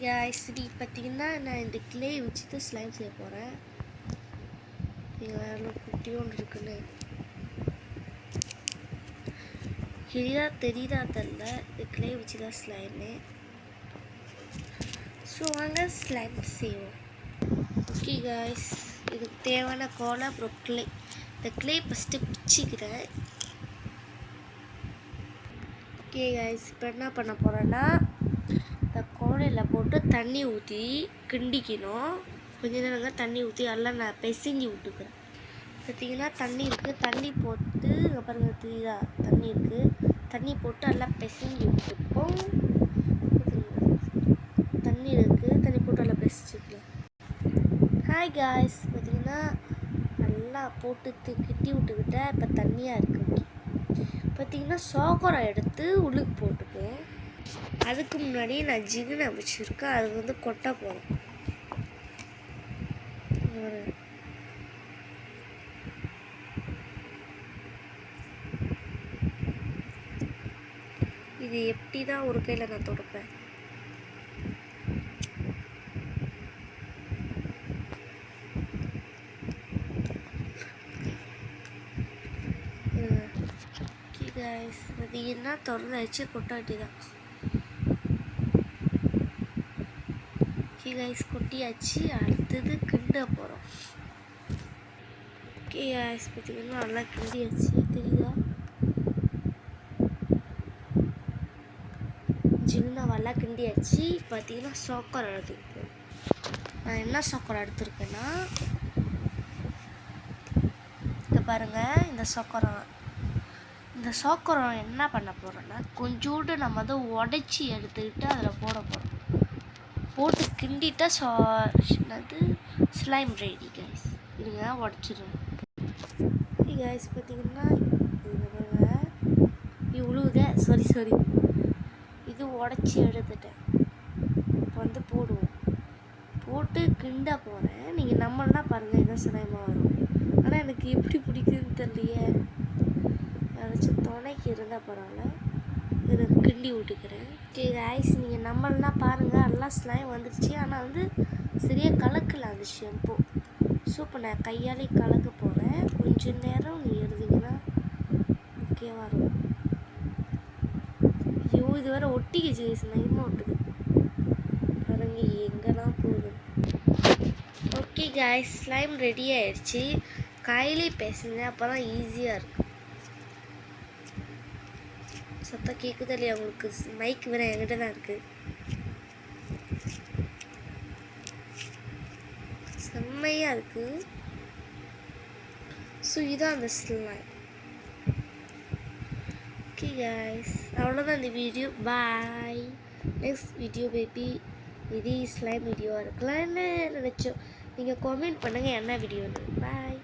guys, இன்னைக்கு பார்த்தீங்கன்னா நான் இந்த கிளே வச்சுட்டு ஸ்லைம் செய்ய போகிறேன். எவ்வளோ குட்டியோண்டு இருக்குன்னு தெரியுதா தெரில. இந்த கிளே வச்சு தான் ஸ்லைமு. ஸோ வாங்க ஸ்லைம் செய்வோம். ஓகே காய்ஸ், இதுக்கு தேவையான கோலை அப்புறம் கிளே. இந்த கிளே ஃபஸ்ட்டு பிச்சிக்கிறேன். ஓகே காய்ஸ், இப்போ என்ன பண்ண போகிறேன்னா இந்த கோலையில் போட்டு தண்ணி ஊற்றி கிண்டிக்கணும். கொஞ்ச நேரம் தண்ணி ஊற்றி எல்லாம் நான் பிசைஞ்சு விட்டுக்கிறேன். பார்த்தீங்கன்னா தண்ணி இருக்குது, தண்ணி போட்டு அப்புறம் தெரியுதா தண்ணி இருக்குது, தண்ணி போட்டு எல்லாம் பிசைஞ்சு விட்டுப்போம். தண்ணி இருக்குது, தண்ணி போட்டு எல்லாம் பிசைஞ்சுக்கலாம். ஹாய் காய்ஸ், பார்த்தீங்கன்னா நல்லா போட்டு கிட்டி விட்டுக்கிட்டேன். இப்போ தண்ணியாக இருக்குது. பார்த்தீங்கன்னா சோக்கரை எடுத்து உள்ளுக்கு போட்டுப்போம். அதுக்கு முன்னாடி நான் ஜிகினை வச்சுருக்கேன், அது வந்து கொட்டை போகும். இது எப்படி தான் ஒரு கையில் நான் தொடுப்பேன். பார்த்தீங்கன்னா திறந்து வச்சு கொட்டாட்டி தான். கைஸ் கொட்டியாச்சு. அடுத்தது கிண்ட போகிறோம். ஓகே கைஸ், பார்த்தீங்கன்னா நல்லா கிண்டியாச்சு. தெரியுதா ஜிகுனாவெல்லாம் கிண்டியாச்சு. பார்த்தீங்கன்னா சோக்கரை எடுத்துருக்கேன். நான் என்ன சோக்கரை எடுத்துருக்கேன்னா இதை பாருங்கள். இந்த சோக்கரை என்ன பண்ண போகிறோன்னா கொஞ்சோண்டு நம்ம அதை உடச்சி எடுத்துக்கிட்டு அதில் போட போகிறோம். போட்டு கிண்டிட்டா ஸ்லைம் ரெடி கைஸ். இருங்க உடச்சிடுறேன். கைஸ் பார்த்தீங்கன்னா இவ்வளோங்க சாரி இது உடச்சி எடுத்துட்டேன். இப்போ வந்து போடுவோம். போட்டு கிண்ட போகிறேன். நீங்கள் நம்மளா பாருங்கள் இதான் ஸ்லைமாக வரும். ஆனால் எனக்கு எப்படி பிடிக்குதுன்னு தெரியலையே. யாராச்சும் துணைக்கு இருந்தால் பரவாயில்ல. இதை கிண்டி விட்டுக்கிறேன். ஓகே கைஸ், நீங்கள் நம்மளா பாருங்கள் எல்லாம் ஸ்லைம் வந்துடுச்சு. ஆனால் வந்து சரியாக கலக்கல அந்த ஷெம்பு. ஸோ இப்போ நான் கையாலே கலக்க போகிறேன். கொஞ்சம் நேரம் நீ இருந்தீங்கன்னா ஓகேவா இருக்கும். ஐயோ, இது வேறு ஒட்டிக்கிச்சு கைஸ். நான் இன்னும் ஒட்டுது பாருங்க எங்கெல்லாம் போகுது. ஓகே கைஸ், ஸ்லைம் ரெடி ஆயிடுச்சு. கையிலே பேசுங்க, அப்போ தான் ஈஸியாக இருக்கும். சத்தம் கேட்குது இல்லையா உங்களுக்கு? மைக் வேறு என்கிட்ட தான் இருக்குது. செம்மையாக இருக்குது. ஸோ இதான் அந்த ஸ்லைம். ஓகே கைஸ், அவ்வளோதான் இந்த வீடியோ. பாய். நெக்ஸ்ட் வீடியோ பேபி இதே ஸ்லைம் வீடியோவாக இருக்கலாம்னு நினச்சோம். நீங்கள் கமெண்ட் பண்ணுங்கள் என்ன வீடியோன்னு. பாய்.